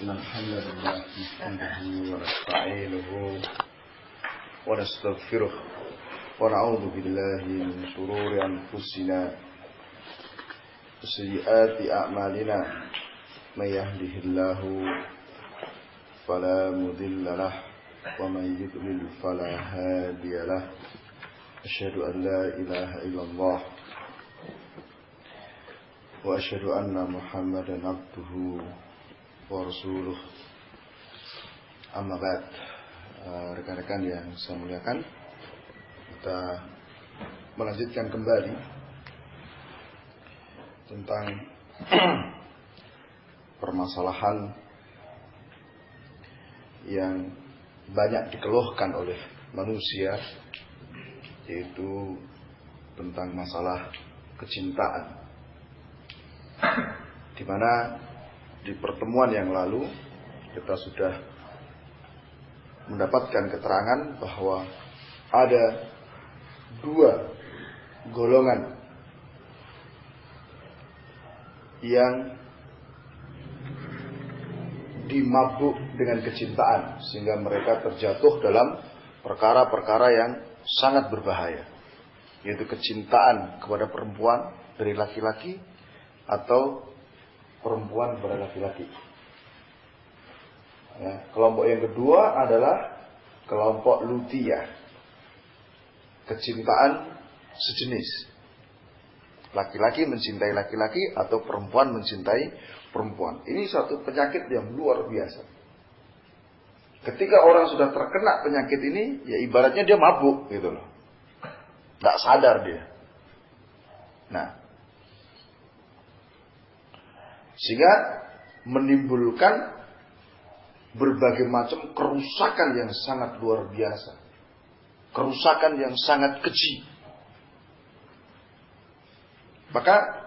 إن الحمد لله نحمده ونستعينه ونستغفره ونعوذ بالله من شرور أنفسنا وسيئات أعمالنا من يهده الله فلا مضل له ومن يضلل فلا هادي له أشهد أن لا إله إلا الله وأشهد أن محمدا عبده ورسuluh. Amma ba'd. Rekan-rekan yang saya muliakan, kita melanjutkan kembali tentang permasalahan yang banyak dikeluhkan oleh manusia, yaitu tentang masalah kecintaan, di mana di pertemuan yang lalu kita sudah mendapatkan keterangan bahwa ada dua golongan yang dimabuk dengan kecintaan sehingga mereka terjatuh dalam perkara-perkara yang sangat berbahaya, yaitu kecintaan kepada perempuan dari laki-laki atau perempuan kepada laki-laki. Ya, kelompok yang kedua adalah kelompok lutiyah, kecintaan sejenis, laki-laki mencintai laki-laki atau perempuan mencintai perempuan. Ini suatu penyakit yang luar biasa. Ketika orang sudah terkena penyakit ini, ya ibaratnya dia mabuk gitu loh, nggak sadar dia. Nah, sehingga menimbulkan berbagai macam kerusakan yang sangat luar biasa, kerusakan yang sangat keji. Maka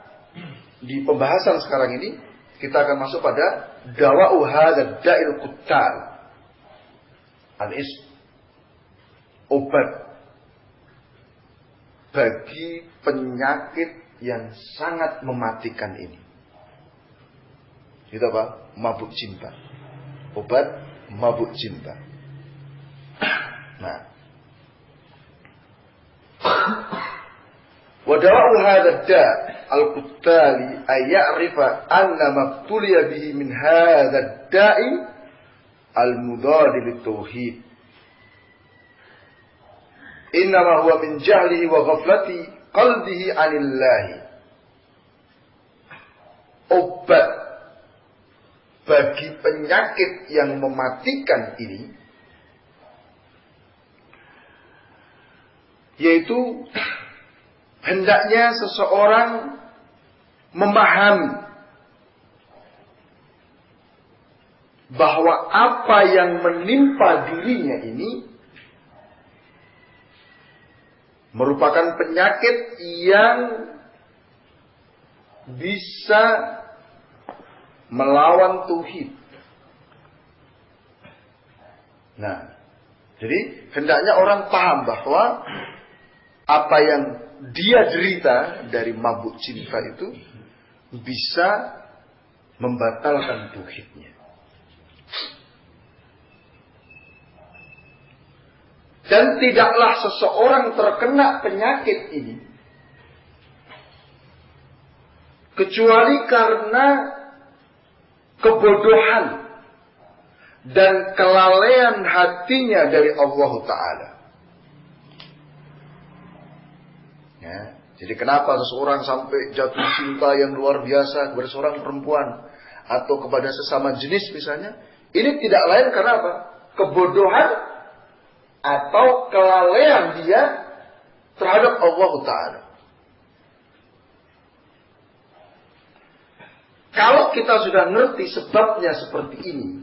di pembahasan sekarang ini kita akan masuk pada dawa'u hadzal da'il quttal, al-ism, obat bagi penyakit yang sangat mematikan ini. Itu apa? Mabuk cinta. Obat mabuk cinta. Nah, wa dawa'u hadzal da' al-quttali ay ya'rifa anna mabtuliya bihi min hadzal da'i al-mudad lit-tauhid. Innama huwa min jahlihi wa ghaflati qalbihi 'anillahi. Obat bagi penyakit yang mematikan ini, yaitu hendaknya seseorang memahami bahwa apa yang menimpa dirinya ini merupakan penyakit yang bisa melawan tauhid. Nah, jadi hendaknya orang paham bahwa apa yang dia derita dari mabuk cinta itu bisa membatalkan tauhidnya. Dan tidaklah seseorang terkena penyakit ini kecuali karena kebodohan dan kelalaian hatinya dari Allah Ta'ala. Ya, jadi kenapa seseorang sampai jatuh cinta yang luar biasa kepada seorang perempuan atau kepada sesama jenis misalnya, ini tidak lain karena apa? Kebodohan atau kelalaian dia terhadap Allah Ta'ala. Kalau kita sudah ngerti sebabnya seperti ini,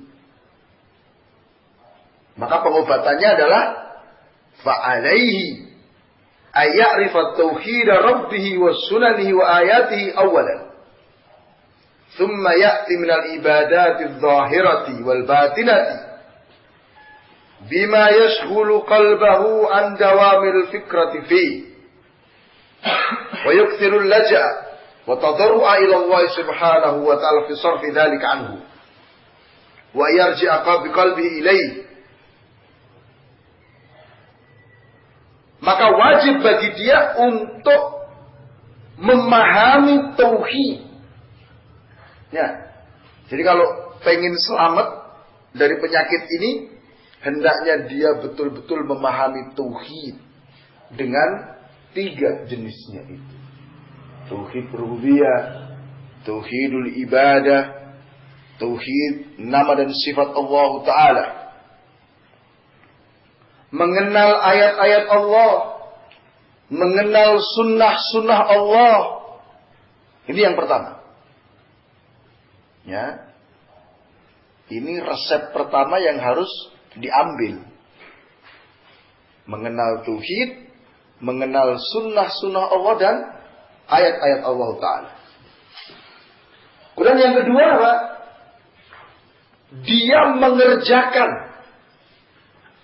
maka pengobatannya adalah fa'alaihi ayya'rifa tauhid rabbih wa sunanihi wa ayatihi awalan, thumma ya'ti minal ibadati adh-dhahirati wal batinati bima yashghulu qalbahu an dawamil fikrati fi wa yukthiru al-laja' wa tadarru'a ila Allah subhanahu wa ta'ala fi sarfi dzalika anhu. wa yarji'a biqalbihi ilaih. Maka wajib bagi dia untuk memahami tauhid. Ya. Jadi kalau pengen selamat dari penyakit ini, hendaknya dia betul-betul memahami tauhid dengan 3 jenisnya itu. Tauhid rububiyah, tauhidul ibadah, tauhid nama dan sifat Allah Ta'ala. Mengenal ayat-ayat Allah, mengenal sunnah-sunnah Allah. Ini yang pertama. Ya. Ini resep pertama yang harus diambil. Mengenal tauhid, mengenal sunnah-sunnah Allah dan ayat-ayat Allah Ta'ala. Kemudian yang kedua apa? Dia mengerjakan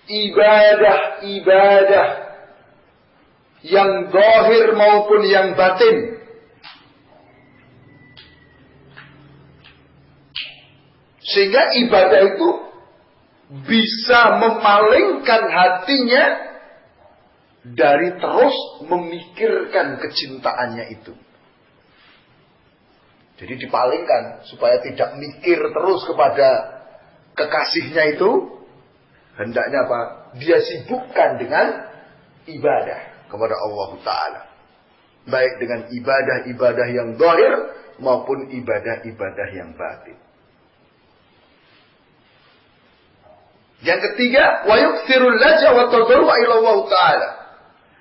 ibadah-ibadah yang zahir maupun yang batin. Sehingga ibadah itu bisa memalingkan hatinya dari terus memikirkan kecintaannya itu. Jadi dipalingkan supaya tidak mikir terus kepada kekasihnya itu. Hendaknya apa? Dia sibukkan dengan ibadah kepada Allah Ta'ala. Baik dengan ibadah-ibadah yang zahir maupun ibadah-ibadah yang batin. Yang ketiga, wa yukthirul laja wa tadarru'a ila Allah Ta'ala.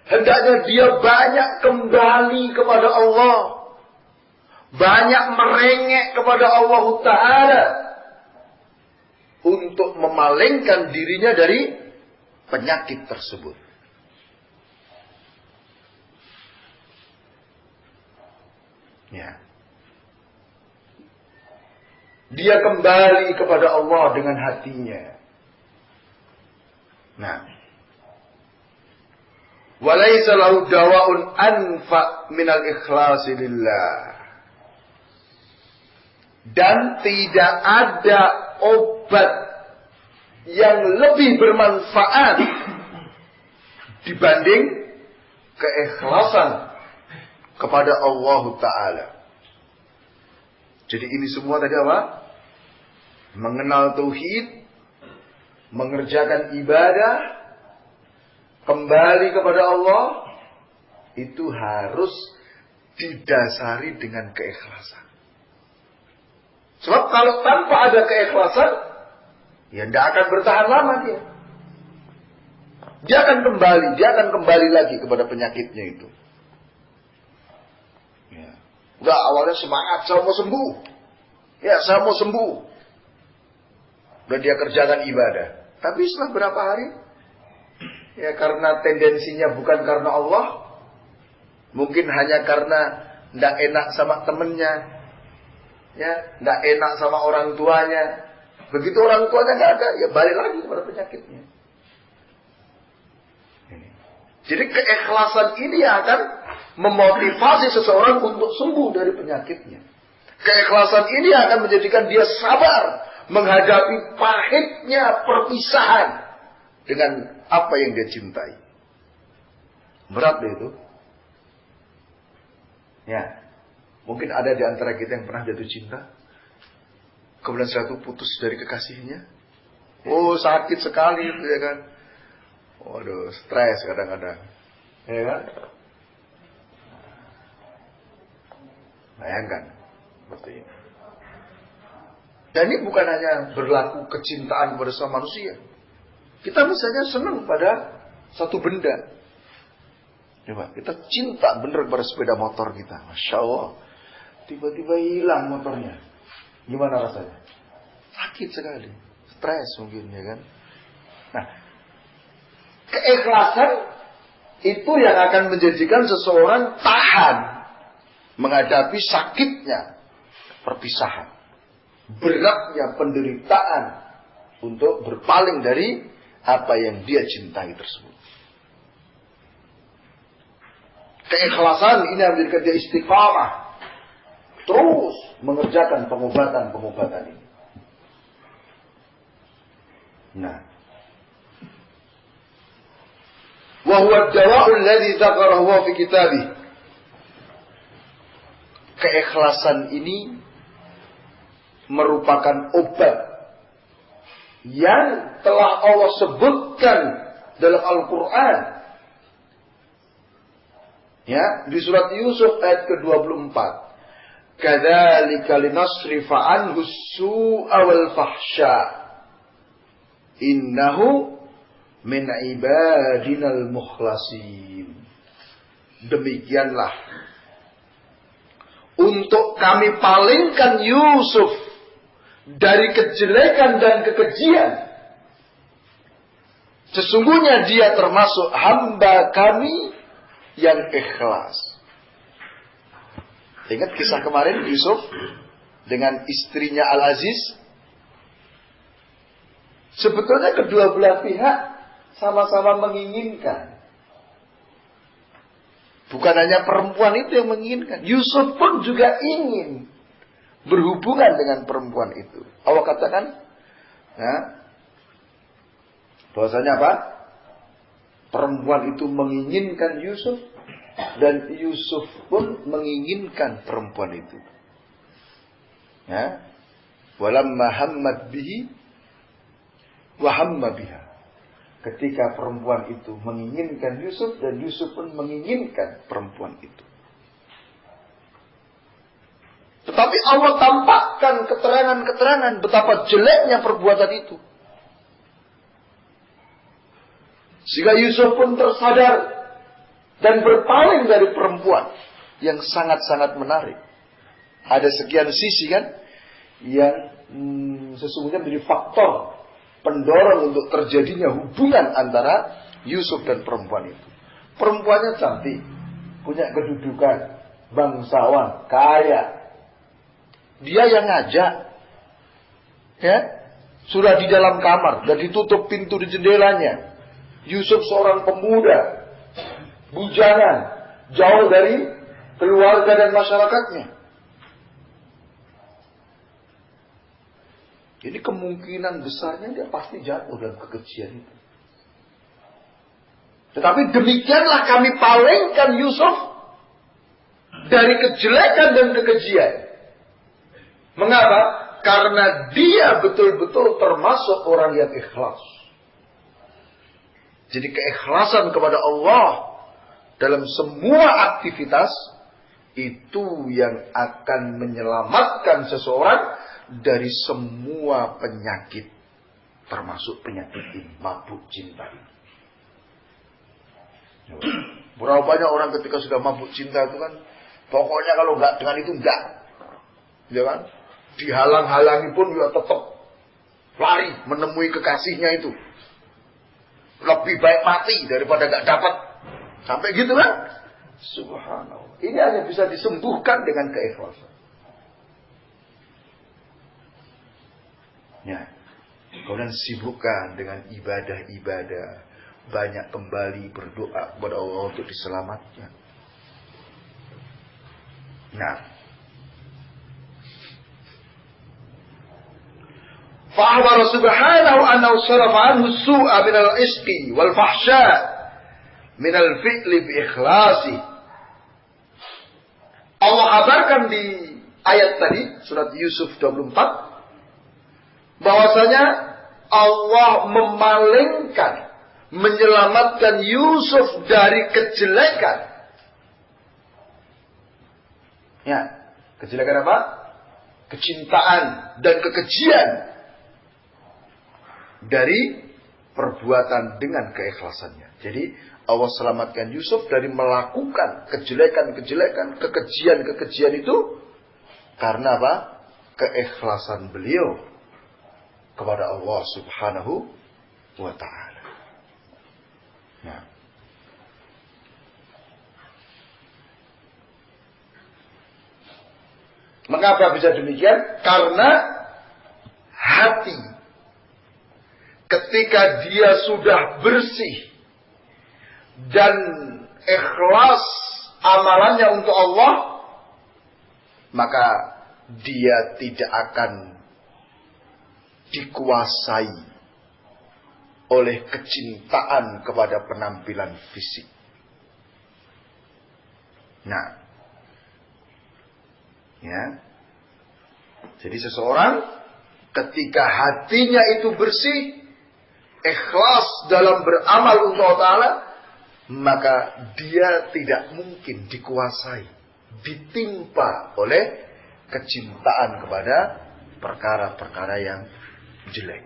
Hendaknya dia banyak kembali kepada Allah. Banyak merengek kepada Allah Ta'ala. Untuk memalingkan dirinya dari penyakit tersebut. Ya. Dia kembali kepada Allah dengan hatinya. Nah. Walaysa lahu dawa'un anfa minal ikhlasi lillah. Dan tidak ada obat yang lebih bermanfaat dibanding keikhlasan kepada Allah Ta'ala. Jadi ini semua tadi apa? Mengenal tauhid, mengerjakan ibadah, kembali kepada Allah, itu harus didasari dengan keikhlasan. Sebab kalau tanpa ada keikhlasan, ya tidak akan bertahan lama dia. Dia akan kembali lagi kepada penyakitnya itu. Ya. Udah awalnya semangat, saya mau sembuh. Ya, saya mau sembuh. Udah dia kerjakan ibadah. Tapi setelah berapa hari, ya karena tendensinya bukan karena Allah, mungkin hanya karena tidak enak sama temennya. Ya, tidak enak sama orang tuanya. Begitu orang tuanya nggak ada, ya balik lagi kepada penyakitnya. Jadi keikhlasan ini akan memotivasi seseorang untuk sembuh dari penyakitnya. Keikhlasan ini akan menjadikan dia sabar menghadapi pahitnya perpisahan dengan apa yang dia cintai. Berat deh itu. Ya. Mungkin ada di antara kita yang pernah jatuh cinta. Kemudian setelah itu putus dari kekasihnya. Oh, sakit sekali itu ya kan. Waduh, stres kadang-kadang. Ya kan? Bayangkan. Seperti ini. Dan ini bukan hanya berlaku kecintaan kepada sama manusia. Kita misalnya senang pada satu benda. Coba, kita cinta bener kepada sepeda motor kita. Masya Allah. Tiba-tiba hilang motornya. Gimana rasanya? Sakit sekali. Stres mungkin, ya kan? Nah, keikhlasan itu yang akan menjadikan seseorang tahan menghadapi sakitnya perpisahan. Beratnya penderitaan untuk berpaling dari apa yang dia cintai tersebut. Keikhlasan ini yang menjadikan dia istiqamah. Terus mengerjakan pengobatan-pengobatan ini. Nah, wa huwa ad-dawa'u alladhi dzakarahu fi kitabih. Keikhlasan ini merupakan obat yang telah Allah sebutkan dalam Al-Quran. Ya, di surat Yusuf ayat ke-24. Kadzalika linasrifa anhu as-su'a wal fahsya. Innahu min ibadinal mukhlasin. Demikianlah untuk kami palingkan Yusuf dari kejelekan dan kekejian. Sesungguhnya dia termasuk hamba kami yang ikhlas. Ingat kisah kemarin Yusuf dengan istrinya Al-Aziz? Sebetulnya kedua belah pihak sama-sama menginginkan. Bukan hanya perempuan itu yang menginginkan. Yusuf pun juga ingin berhubungan dengan perempuan itu. Allah katakan, ya, bahwasanya apa? Perempuan itu menginginkan Yusuf dan Yusuf pun menginginkan perempuan itu. Ya, walamma hammat bihi wa hamma biha. Ketika perempuan itu menginginkan Yusuf dan Yusuf pun menginginkan perempuan itu. Tetapi Allah tampakkan keterangan-keterangan betapa jeleknya perbuatan itu. Sehingga Yusuf pun tersadar dan berpaling dari perempuan yang sangat-sangat menarik. Ada sekian sisi kan yang sesungguhnya menjadi faktor pendorong untuk terjadinya hubungan antara Yusuf dan perempuan itu. Perempuannya cantik, punya kedudukan, bangsawan, kaya. Dia yang ngajak, ya, sudah di dalam kamar dan ditutup pintu di jendelanya. Yusuf seorang pemuda, bujangan, jauh dari keluarga dan masyarakatnya. Jadi kemungkinan besarnya dia pasti jatuh dalam kekejian itu. Tetapi demikianlah kami palingkan Yusuf dari kejelekan dan kekejian. Mengapa? Karena dia betul-betul termasuk orang yang ikhlas. Jadi keikhlasan kepada Allah dalam semua aktivitas itu yang akan menyelamatkan seseorang dari semua penyakit, termasuk penyakit ini, mabuk cinta ini. Berapa banyak orang ketika sudah mabuk cinta itu kan, pokoknya kalau nggak dengan itu nggak, ya kan? Dihalang-halangi pun juga tetap lari menemui kekasihnya itu. Lebih baik mati daripada nggak dapat, sampai gitu kan? Subhanallah. Ini hanya bisa disembuhkan dengan keikhlasan. Ya, kemudian sibukkan dengan ibadah-ibadah, banyak kembali berdoa kepada Allah untuk diselamatkan. Nah, fa'akhbara subhanahu annahu sarafa anhu as-su'a min al-isqi wal fahsya min al-fi'li bi ikhlasi. Allah kabarkan di ayat tadi surat Yusuf 24 bahwasanya Allah memalingkan, menyelamatkan Yusuf dari kejelekan. Ya, kejelekan apa? Kecintaan dan kekejian dari perbuatan dengan keikhlasannya. Jadi Allah selamatkan Yusuf dari melakukan kejelekan-kejelekan, kekejian-kekejian itu karena apa? Keikhlasan beliau kepada Allah Subhanahu wa ta'ala. Nah. Mengapa bisa demikian? Karena hati ketika dia sudah bersih dan ikhlas amalannya untuk Allah, maka dia tidak akan dikuasai oleh kecintaan kepada penampilan fisik. Nah, ya. Jadi seseorang ketika hatinya itu bersih, ikhlas dalam beramal untuk Allah Ta'ala, maka dia tidak mungkin dikuasai, ditimpa oleh kecintaan kepada perkara-perkara yang jelek.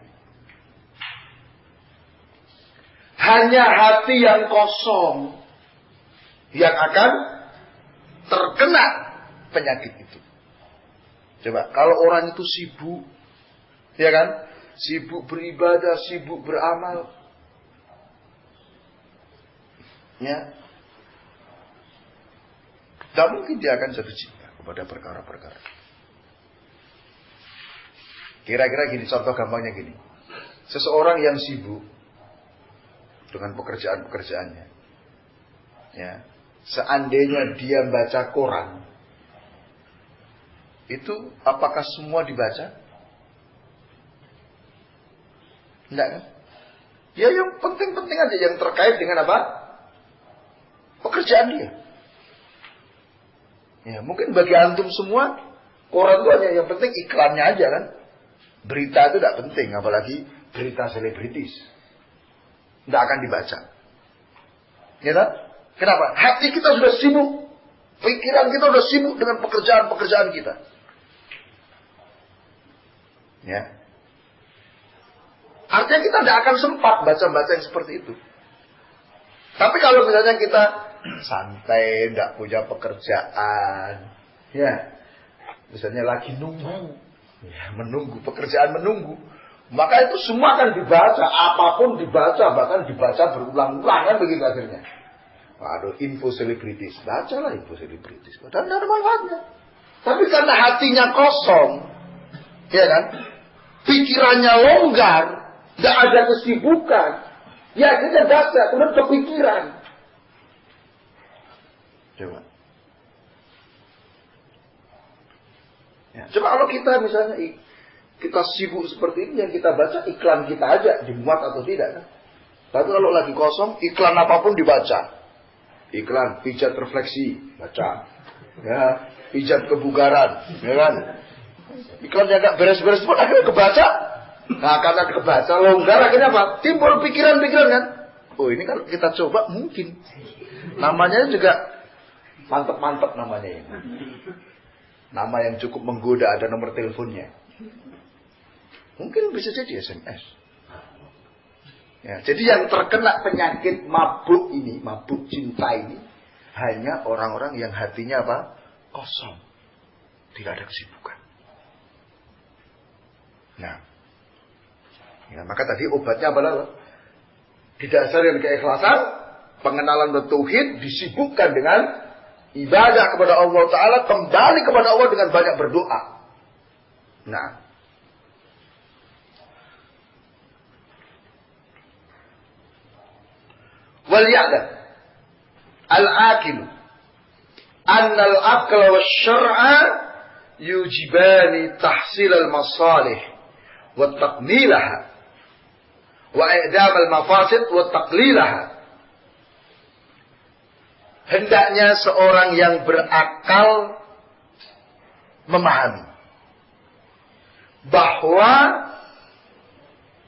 Hanya hati yang kosong yang akan terkena penyakit itu. Coba, kalau orang itu sibuk, ya kan? Sibuk beribadah, sibuk beramal. Ya. Tak mungkin dia akan jatuh cinta kepada perkara-perkara. Kira-kira gini, contoh gampangnya gini. Seseorang yang sibuk dengan pekerjaan-pekerjaannya. Ya. Seandainya dia baca koran, itu apakah semua dibaca? Enggak kan? Ya yang penting-penting aja, yang terkait dengan apa? Pekerjaan dia. Ya, mungkin bagi antum semua, koran itu hanya yang penting iklannya aja kan. Berita itu tidak penting, apalagi berita selebritis. Tidak akan dibaca. Ya kan? Kenapa? Hati kita sudah sibuk. Pikiran kita sudah sibuk dengan pekerjaan-pekerjaan kita. Ya. Artinya kita tidak akan sempat baca-baca yang seperti itu. Tapi kalau misalnya kita santai, tidak punya pekerjaan, ya, misalnya lagi nunggu, ya, menunggu, pekerjaan menunggu, maka itu semua akan dibaca, apapun dibaca, bahkan dibaca berulang-ulang kan begitu akhirnya. Waduh, info selebritis, bacalah info selebritis, dan tidak ada manfaatnya. Tapi karena hatinya kosong, ya kan, pikirannya longgar, tidak ada kesibukan, ya kita baca, kemudian kepikiran. Coba. Ya, coba kalau kita misalnya kita sibuk seperti ini, yang kita baca iklan kita aja, dimuat atau tidak kan? Tapi kalau lagi kosong, iklan apapun dibaca. Iklan pijat refleksi, baca. Ya, pijat kebugaran, ya kan? Iklan yang gak beres-beres pun akhirnya kebaca. Nah, karena kebaca longgar akhirnya apa? Timbul pikiran-pikiran kan? Oh, ini kalau kita coba mungkin. Namanya juga mantep-mantep namanya ini. Nama yang cukup menggoda, ada nomor teleponnya. Mungkin bisa jadi SMS. Ya, jadi yang terkena penyakit mabuk ini, mabuk cinta ini, hanya orang-orang yang hatinya apa? Kosong. Tidak ada kesibukan. Nah, ya, maka tadi obatnya adalah didasari dengan keikhlasan, pengenalan tauhid, disibukkan dengan ibadah kepada Allah Ta'ala, kembali kepada Allah dengan banyak berdoa. Nah, wal ya'lam al-aqil anna al-aqla wash-syar'a yujibani tahsil al-masalih wa taqmilaha wa i'dam al-mafasid wa taqlilaha. Hendaknya seorang yang berakal memahami bahwa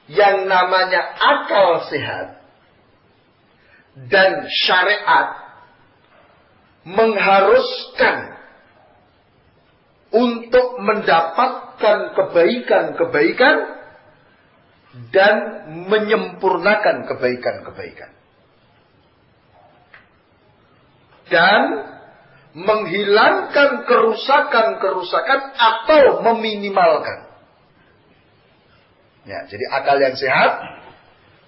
yang namanya akal sehat dan syariat mengharuskan untuk mendapatkan kebaikan-kebaikan dan menyempurnakan kebaikan-kebaikan. Dan menghilangkan kerusakan-kerusakan atau meminimalkan. Ya, jadi akal yang sehat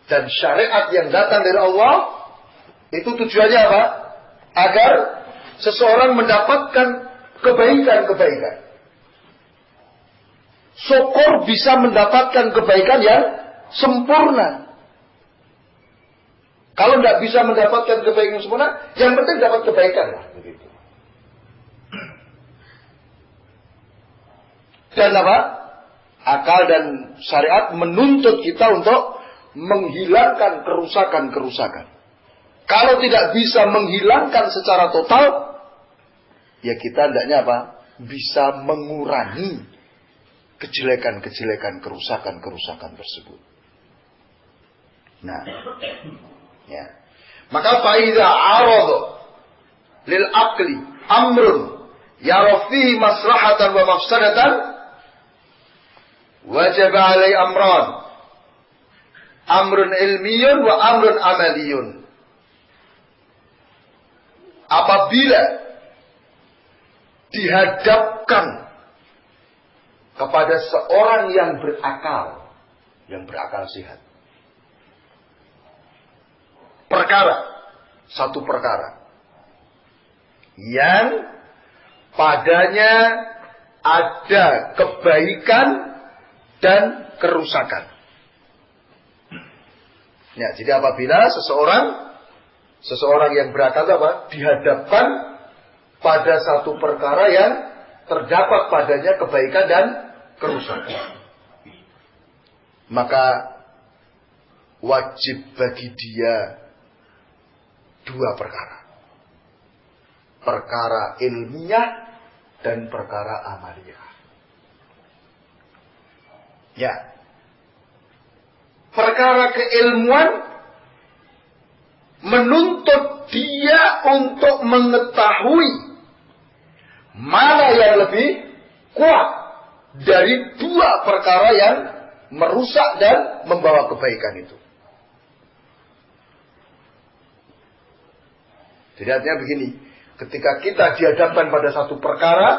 dan syariat yang datang dari Allah, itu tujuannya apa? Agar seseorang mendapatkan kebaikan-kebaikan. Syukur bisa mendapatkan kebaikan yang sempurna. Kalau tidak bisa mendapatkan kebaikan yang sempurna, yang penting dapat kebaikan lah, begitu. Dan apa? Akal dan syariat menuntut kita untuk menghilangkan kerusakan-kerusakan. Kalau tidak bisa menghilangkan secara total, ya kita hendaknya apa? Bisa mengurangi kejelekan-kejelekan, kerusakan-kerusakan tersebut. Nah, ya. Maka faida arada lil aqli amrun yara fihi maslahatan wa mafsadatan wajib alai amran. Amrun ilmiyun wa amrun amaliyun. Apabila dihadapkan kepada seorang yang berakal sehat, satu perkara yang padanya ada kebaikan dan kerusakan. Ya, jadi apabila seseorang yang berakal apa? Dihadapkan pada satu perkara yang terdapat padanya kebaikan dan kerusakan, maka wajib bagi dia dua perkara. Perkara ilmiah dan perkara amaliyah. Ya. Perkara keilmuan menuntut dia untuk mengetahui mana yang lebih kuat dari dua perkara yang merusak dan membawa kebaikan itu. Jadi artinya begini, ketika kita dihadapkan pada satu perkara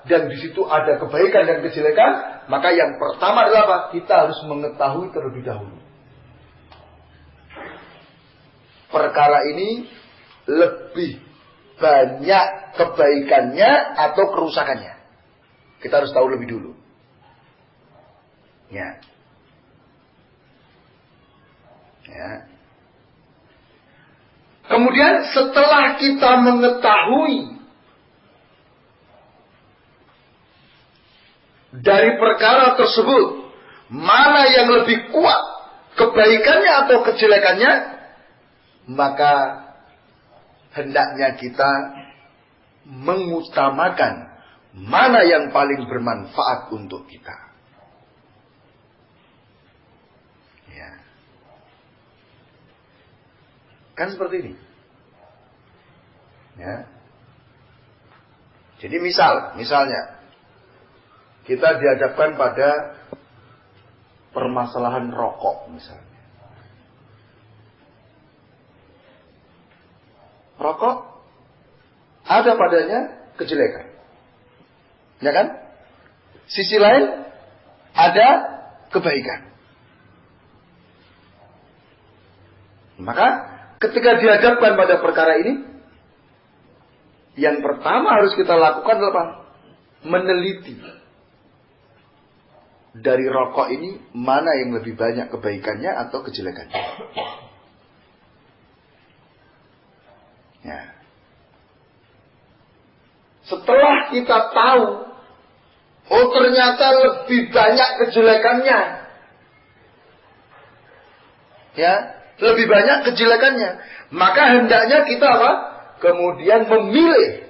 dan di situ ada kebaikan dan kejelekan, maka yang pertama adalah apa? Kita harus mengetahui terlebih dahulu. Perkara ini lebih banyak kebaikannya atau kerusakannya. Kita harus tahu lebih dulu. Ya. Kemudian setelah kita mengetahui dari perkara tersebut mana yang lebih kuat kebaikannya atau kejelekannya, maka hendaknya kita mengutamakan mana yang paling bermanfaat untuk kita. Ya. Kan seperti ini. Ya. Jadi misalnya kita dihadapkan pada permasalahan rokok misalnya. Rokok ada padanya kejelekan. Ya kan? Sisi lain ada kebaikan. Maka ketika dihadapkan pada perkara ini, yang pertama harus kita lakukan adalah apa? Meneliti dari rokok ini mana yang lebih banyak kebaikannya atau kejelekannya. Ya. Setelah kita tahu, oh ternyata lebih banyak kejelekannya, ya, lebih banyak kejelekannya, maka hendaknya kita apa? Kemudian memilih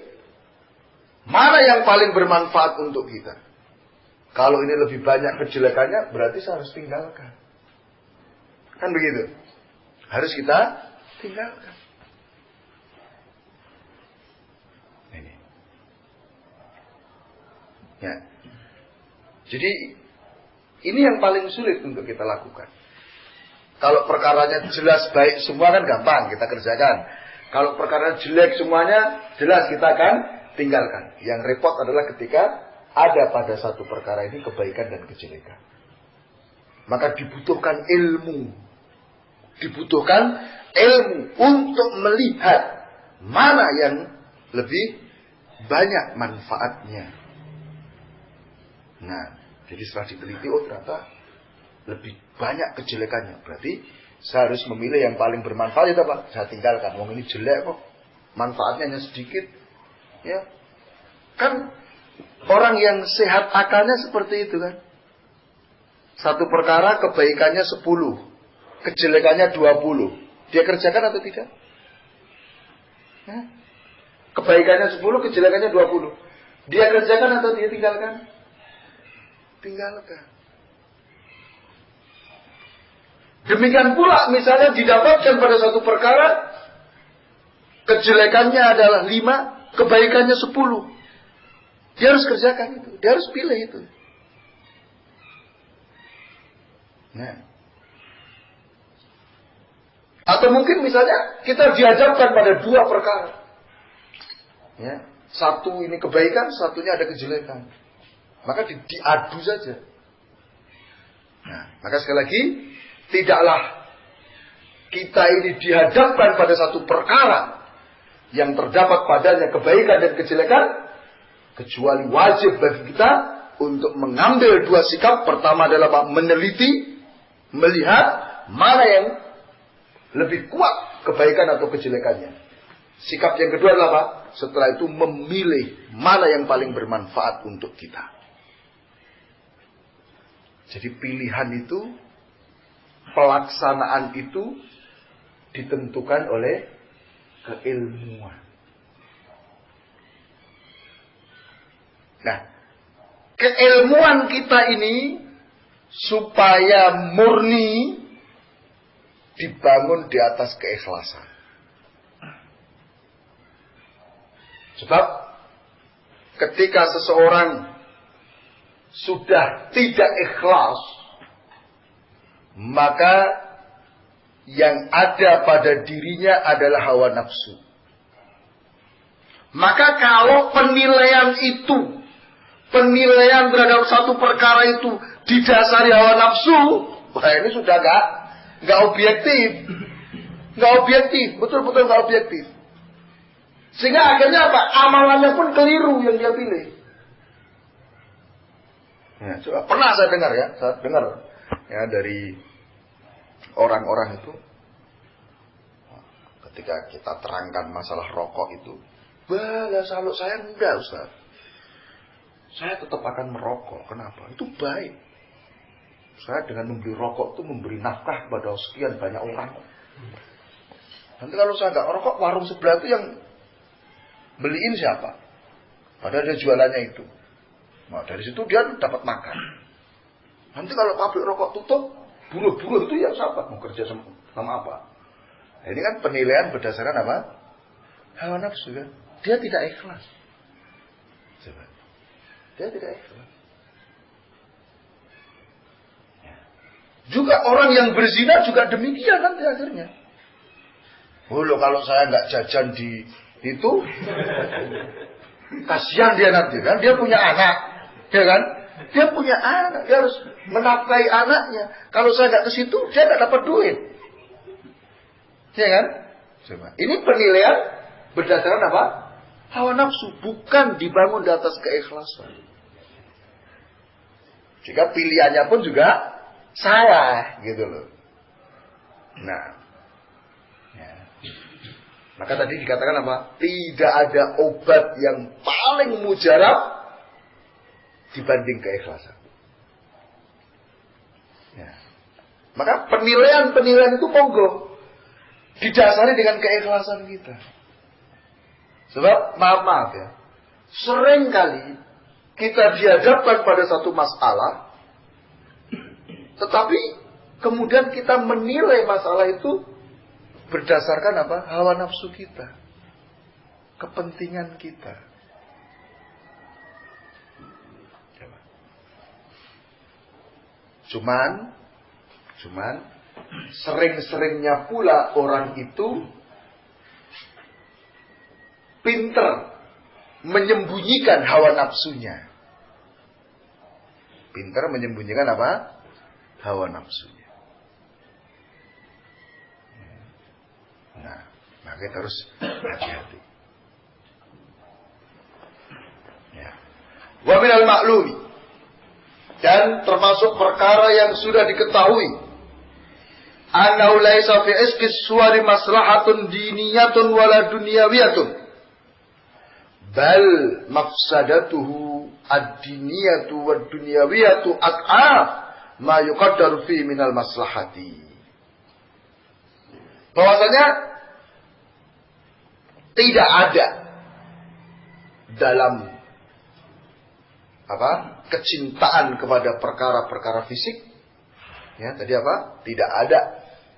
mana yang paling bermanfaat untuk kita. Kalau ini lebih banyak kejelekannya, berarti saya harus tinggalkan. Kan begitu? Harus kita tinggalkan. Ini. Ya. Jadi, ini yang paling sulit untuk kita lakukan. Kalau perkaranya jelas baik semua kan gampang kita kerjakan. Kalau perkara jelek semuanya, jelas kita akan tinggalkan. Yang repot adalah ketika ada pada satu perkara ini kebaikan dan kejelekan. Maka dibutuhkan ilmu. Dibutuhkan ilmu untuk melihat mana yang lebih banyak manfaatnya. Nah, jadi setelah diteliti, oh ternyata lebih banyak kejelekannya. Berarti saya harus memilih yang paling bermanfaat itu apa? Saya tinggalkan. Wong ini jelek kok. Manfaatnya hanya sedikit. Ya. Kan orang yang sehat akalnya seperti itu kan. Satu perkara kebaikannya 10. kejelekannya 20. Dia kerjakan atau tidak? Kebaikannya 10, kejelekannya 20. Dia kerjakan atau dia tinggalkan? Tinggalkan. Demikian pula misalnya didapatkan pada satu perkara, kejelekannya adalah 5, kebaikannya 10. Dia harus kerjakan itu. Dia harus pilih itu. Nah. Atau mungkin misalnya kita dihadapkan pada 2 perkara. Ya. Satu ini kebaikan, satunya ada kejelekan. Maka diadu saja. Nah, maka sekali lagi, tidaklah kita ini dihadapkan pada satu perkara yang terdapat padanya kebaikan dan kejelekan, kecuali wajib bagi kita untuk mengambil 2 sikap. Pertama adalah meneliti, melihat mana yang lebih kuat kebaikan atau kejelekannya. Sikap yang kedua adalah apa? Setelah itu memilih mana yang paling bermanfaat untuk kita. Jadi pilihan itu, pelaksanaan itu ditentukan oleh keilmuan. Nah, keilmuan kita ini supaya murni dibangun di atas keikhlasan. Sebab ketika seseorang sudah tidak ikhlas, maka yang ada pada dirinya adalah hawa nafsu. Maka kalau penilaian itu, penilaian terhadap satu perkara itu didasari hawa nafsu, wah ini sudah nggak objektif, betul-betul nggak objektif. Sehingga akhirnya apa? Amalannya pun keliru yang dia pilih. Ya, coba, pernah saya dengar ya dari orang-orang itu, ketika kita terangkan masalah rokok itu, kalau saya enggak Ustaz, saya tetap akan merokok. Kenapa? Itu baik. Saya dengan membeli rokok itu memberi nafkah kepada sekian banyak orang. Nanti kalau saya enggak merokok, warung sebelah itu yang beliin siapa? Padahal dia jualannya itu. Nah, dari situ dia dapat makan. Nanti kalau pabrik rokok tutup, buruh-buruh itu yang siapa? Mau kerja sama apa? Nah, ini kan penilaian berdasarkan apa? Hawa nafsu kan? Dia tidak ikhlas. Coba. Dia tidak ikhlas. Ya. Juga orang yang berzina juga demikian nanti akhirnya. Oh loh, kalau saya nggak jajan di itu, kasihan dia nanti kan? Dia punya anak, ya kan? Dia punya anak, dia harus menafkahi anaknya. Kalau saya nggak ke situ, dia nggak dapat duit. Ya kan? Coba. Ini penilaian berdasarkan apa? Hawa nafsu, bukan dibangun di atas keikhlasan. Jika pilihannya pun juga salah, gitu loh. Nah, ya. Maka tadi dikatakan apa? Tidak ada obat yang paling mujarab dibanding keikhlasan. Ya. Maka penilaian itu monggo didasari dengan keikhlasan kita. Sebab maaf ya, sering kali kita dihadapkan pada satu masalah, tetapi kemudian kita menilai masalah itu berdasarkan apa? Hawa nafsu kita, kepentingan kita. Cuman sering-seringnya pula orang itu pinter menyembunyikan hawa nafsunya. Pinter menyembunyikan apa? Hawa nafsunya. Nah, maka kita harus hati-hati. Ya. Wa minal ma'lumi, dan termasuk perkara yang sudah diketahui, annahu laisa fi iskis suwari maslahatun diniyatun wala dunyawiyatun, bal mafsadatuhu ad-diniyatu wad dunyawiyatu at'af ma yuqaddaru fi minal maslahati. Bahwasanya tidak ada dalam kecintaan kepada perkara-perkara fisik. Ya, tadi apa? Tidak ada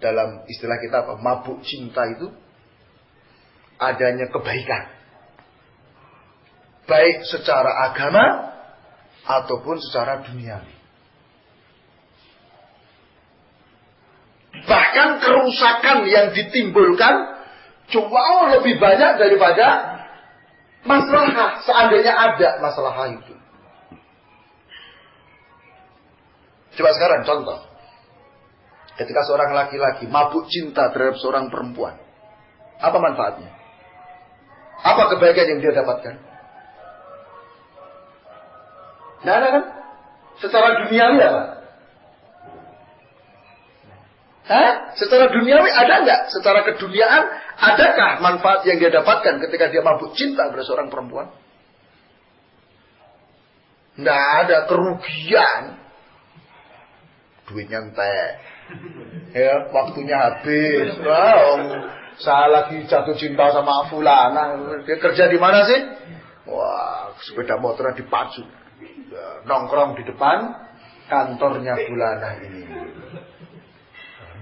dalam istilah kita mabuk cinta itu adanya kebaikan. Baik secara agama ataupun secara duniawi. Bahkan kerusakan yang ditimbulkan jauh lebih banyak daripada masalah, seandainya ada masalah itu. Coba sekarang contoh. Ketika seorang laki-laki mabuk cinta terhadap seorang perempuan, apa manfaatnya? Apa kebaikan yang dia dapatkan? Nah, ada kan? Secara duniawi apa? Secara duniawi ada nggak? Secara keduniaan, adakah manfaat yang dia dapatkan ketika dia mabuk cinta pada seorang perempuan? Nggak ada, kerugian. Duitnya entek. Ya, waktunya habis. Saya lagi jatuh cinta sama fulana. Dia kerja di mana sih? Wah, sepeda motornya dipacu. Nongkrong di depan kantornya fulana ini.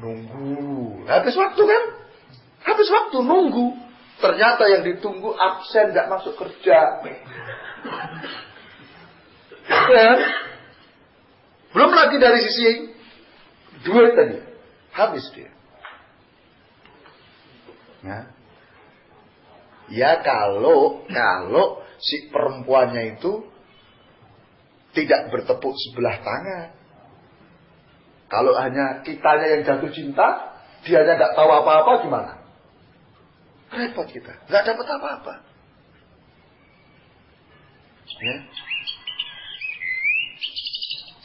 Nunggu. Habis waktu kan? Habis waktu nunggu. Ternyata yang ditunggu absen, nggak masuk kerja. Ya. Belum lagi dari sisi duit tadi. Habis dia. Nah. Ya kalau si perempuannya itu tidak bertepuk sebelah tangan. Kalau hanya kitanya yang jatuh cinta, dianya nggak tahu apa-apa, gimana? Repot kita, nggak dapat apa-apa. Ya.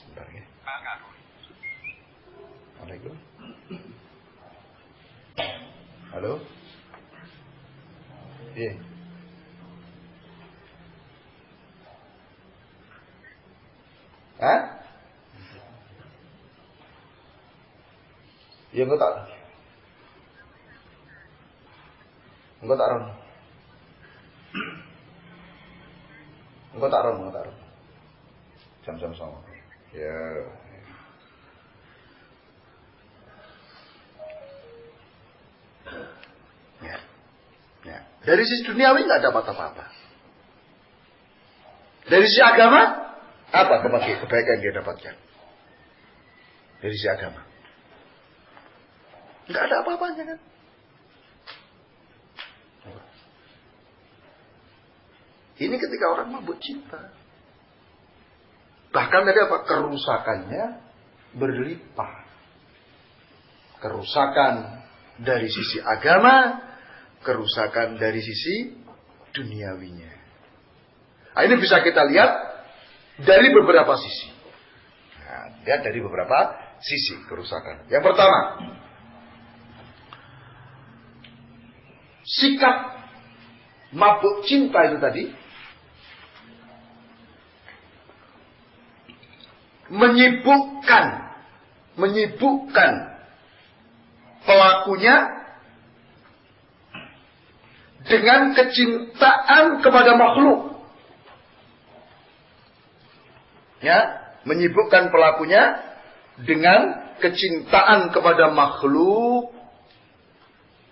Sebentar ya. Assalamualaikum. Halo. Iya. Hah? Ya enggak tak. Enggak tak ron. Enggak tak ron. Jam-jam sama. Ya. Ya. Dari sisi duniawi nggak dapat apa-apa. Dari sisi agama, apa kebaikan dia dapatkan? Dari sisi agama, nggak ada apa-apanya kan? Ini ketika orang mabuk cinta. Bahkan tadi apa? Kerusakannya berlimpah. Kerusakan dari sisi agama, kerusakan dari sisi duniawinya. Nah, ini bisa kita lihat dari beberapa sisi. Nah, lihat dari beberapa sisi kerusakan. Yang pertama, sikap mabuk cinta itu tadi menyibukkan pelakunya dengan kecintaan kepada makhluk. Ya, menyibukkan pelakunya dengan kecintaan kepada makhluk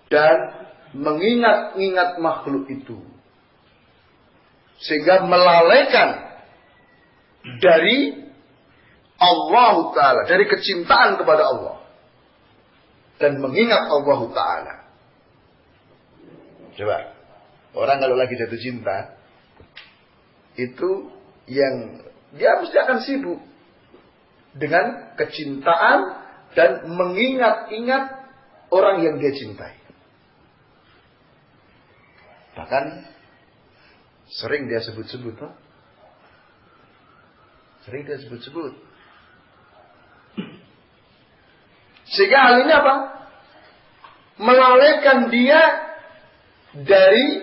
dan mengingat-ingat makhluk itu. Sehingga melalaikan dari Allah Ta'ala, dari kecintaan kepada Allah. Dan mengingat Allah Ta'ala. Coba, orang kalau lagi jatuh cinta, itu yang dia mesti akan sibuk dengan kecintaan dan mengingat-ingat orang yang dia cintai. Bahkan sering dia sebut-sebut, huh? Sering dia sebut-sebut. Sehingga hal ini apa? Melalaikan dia dari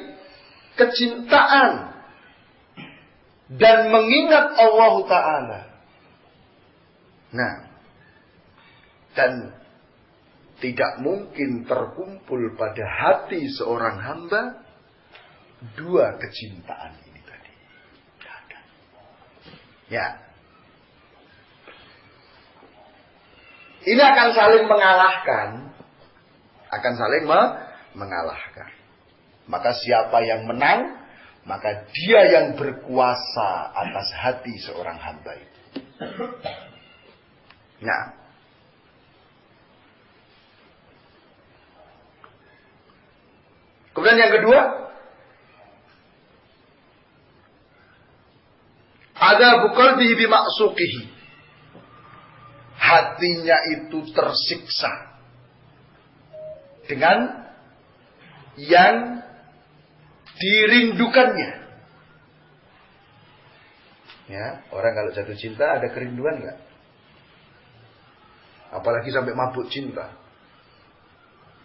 kecintaan dan mengingat Allah Ta'ala. Nah, dan tidak mungkin terkumpul pada hati seorang hamba dua kecintaan ini tadi. Tidak ada. Ya. Ini akan saling mengalahkan. Akan saling mengalahkan. Maka siapa yang menang, maka dia yang berkuasa atas hati seorang hamba itu. Nah. Kemudian yang kedua, ada qalbihi bimaksukihi. Hatinya itu tersiksa dengan yang dirindukannya. Ya, orang kalau jatuh cinta ada kerinduan nggak? Apalagi sampai mabuk cinta.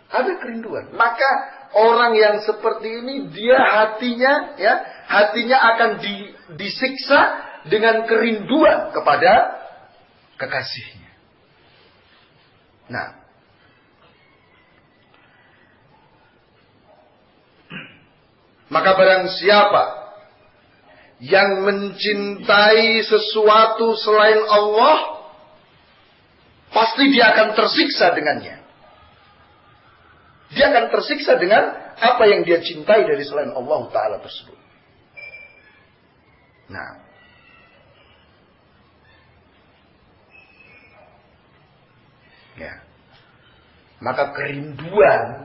Ada kerinduan. Maka orang yang seperti ini dia hatinya akan disiksa dengan kerinduan kepada kekasihnya. Nah, maka barang siapa yang mencintai sesuatu selain Allah, pasti dia akan tersiksa dengannya. Dia akan tersiksa dengan apa yang dia cintai dari selain Allah Ta'ala tersebut. Nah. Ya. Maka kerinduan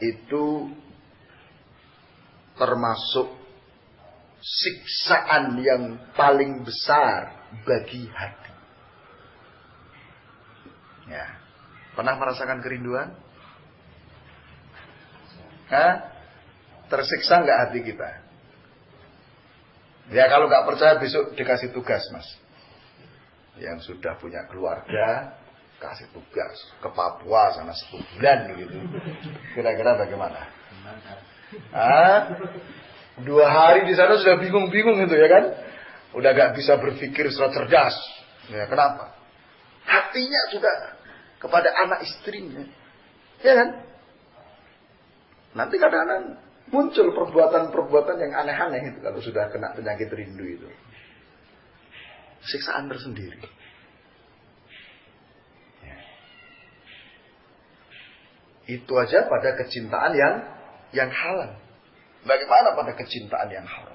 itu termasuk siksaan yang paling besar bagi hati. Ya. Pernah merasakan kerinduan? Tersiksa nggak hati kita? Ya kalau nggak percaya besok dikasih tugas, Mas. Yang sudah punya keluarga, kasih tugas ke Papua sana 1 bulan gitu. Kira-kira bagaimana? 2 hari di sana sudah bingung-bingung gitu ya kan? Udah nggak bisa berpikir secara cerdas. Ya kenapa? Hatinya sudah kepada anak istrinya. Ya kan? Nanti kadang-kadang muncul perbuatan-perbuatan yang aneh-aneh itu kalau sudah kena penyakit rindu itu. Siksaan tersendiri. Ya. Itu aja pada kecintaan yang halal. Bagaimana pada kecintaan yang haram?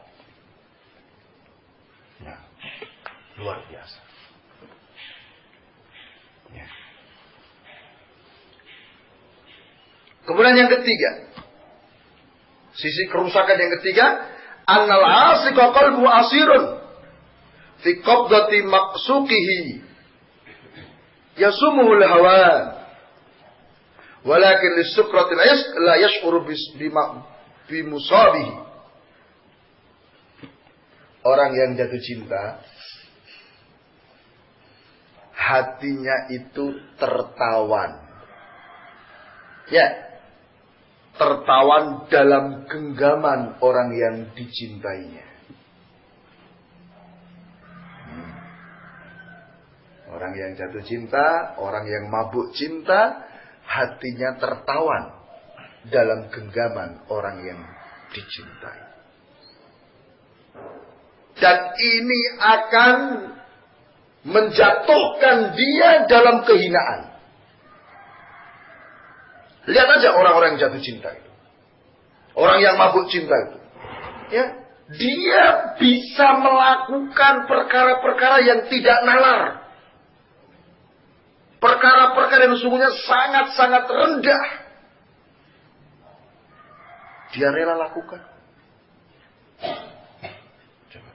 Ya. Luar biasa. Ya. Kemudian yang ketiga, sisi kerusakan yang ketiga, annal asiqa qalbu asirun fi qabdati maqsuqihi yasumuhu al-hawan walakin lis-sukratil ishq la yash'uru bimusabihi. Orang yang jatuh cinta hatinya itu tertawan. Ya. Tertawan dalam genggaman orang yang dicintainya. Orang yang jatuh cinta, orang yang mabuk cinta, hatinya tertawan dalam genggaman orang yang dicintai. Dan ini akan menjatuhkan dia dalam kehinaan. Lihat aja orang-orang yang jatuh cinta itu. Orang yang mabuk cinta itu. Ya, dia bisa melakukan perkara-perkara yang tidak nalar. Perkara-perkara yang sesungguhnya sangat-sangat rendah. Dia rela lakukan. Coba.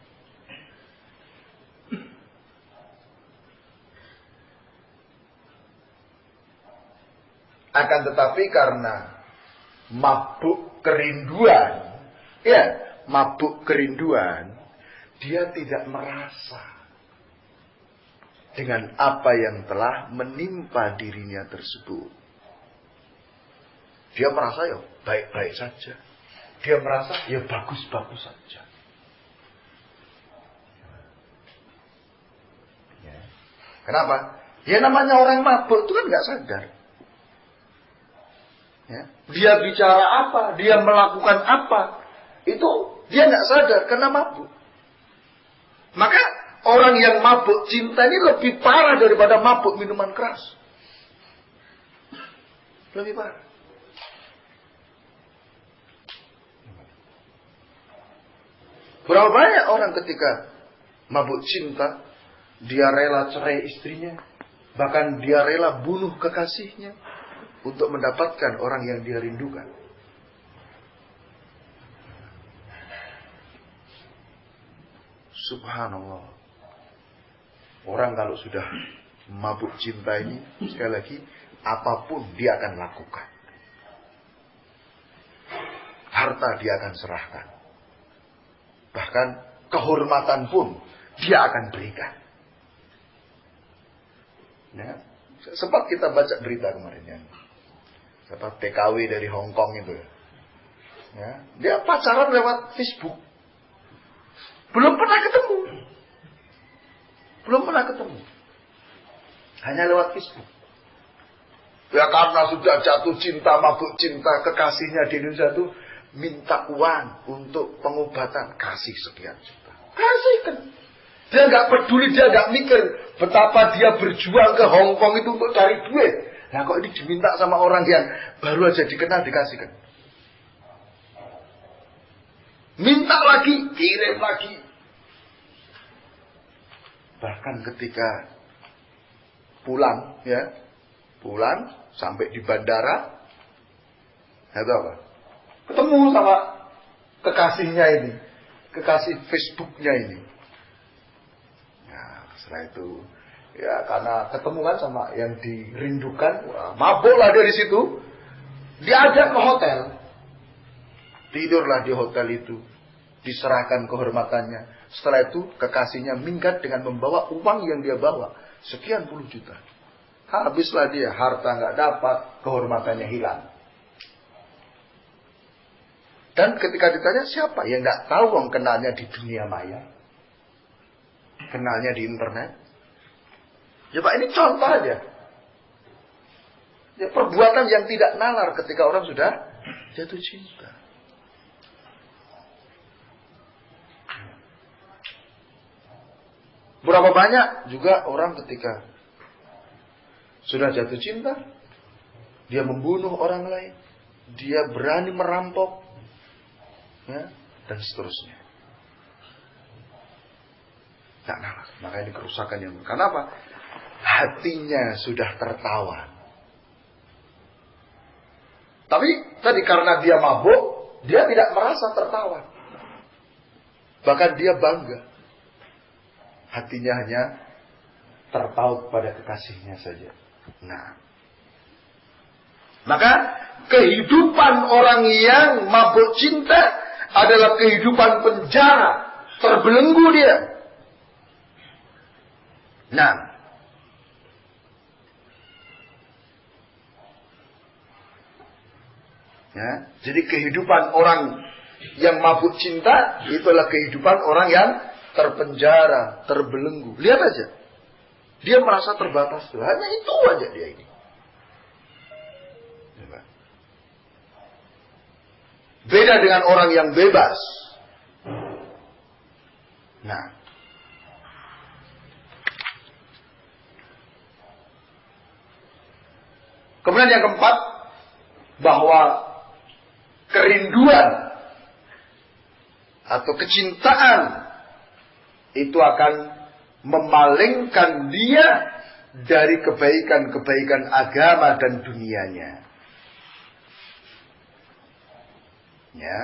Akan tetapi karena mabuk kerinduan, dia tidak merasa dengan apa yang telah menimpa dirinya tersebut. Dia merasa ya baik-baik saja. Dia merasa ya bagus-bagus saja. Ya. Kenapa? Ya namanya orang mabuk itu kan nggak sadar. Ya. Dia bicara apa, dia melakukan apa, itu dia nggak sadar karena mabuk. Maka orang yang mabuk cinta ini lebih parah daripada mabuk minuman keras. Lebih parah. Berapa banyak orang ketika mabuk cinta, dia rela cerai istrinya, bahkan dia rela bunuh kekasihnya untuk mendapatkan orang yang dia rindukan. Subhanallah. Orang kalau sudah mabuk cinta ini, sekali lagi, apapun dia akan lakukan. Harta dia akan serahkan. Bahkan kehormatan pun dia akan berikan. Ya, sempat kita baca berita kemarin ya. Siapa TKW dari Hong Kong itu ya. Dia pacaran lewat Facebook. Belum pernah ketemu. Hanya lewat Facebook. Ya karena sudah jatuh cinta, mabuk cinta, kekasihnya di Indonesia itu minta uang untuk pengobatan, kasih sekian juta. Kasihkan. Dia nggak peduli, dia nggak mikir betapa dia berjuang ke Hong Kong itu untuk cari duit. Nah kok ini diminta sama orang yang baru aja dikenal, dikasihkan. Minta lagi, kirim lagi. Bahkan ketika pulang sampai di bandara, tahu apa? Ketemu sama kekasihnya ini, kekasih Facebooknya ini. Nah, setelah itu, ya karena ketemu kan sama yang dirindukan, mabuklah dari situ, diajak ke hotel, tidurlah di hotel itu, diserahkan kehormatannya. Setelah itu kekasihnya minggat dengan membawa uang yang dia bawa, sekian puluh juta. Habislah dia, harta nggak dapat, kehormatannya hilang. Dan ketika ditanya siapa yang nggak tahu orang kenalnya di dunia maya, kenalnya di internet. Ya Pak, ini contoh aja. Ya, perbuatan yang tidak nalar ketika orang sudah jatuh cinta. Berapa banyak juga orang ketika sudah jatuh cinta, dia membunuh orang lain, dia berani merampok, ya, dan seterusnya. Tak nalar. Maka ini kerusakan yang kenapa? Hatinya sudah tertawan. Tapi tadi karena dia mabuk, dia tidak merasa tertawan. Bahkan dia bangga. Hatinya hanya terpaut pada kekasihnya saja. Nah, maka kehidupan orang yang mabuk cinta adalah kehidupan penjara, terbelenggu dia. Nah, ya, jadi kehidupan orang yang mabuk cinta itulah kehidupan orang yang terpenjara, terbelenggu. Lihat aja. Dia merasa terbatas. Hanya itu aja dia ini. Beda dengan orang yang bebas. Nah. Kemudian yang keempat, bahwa kerinduan atau kecintaan itu akan memalingkan dia dari kebaikan-kebaikan agama dan dunianya. Ya.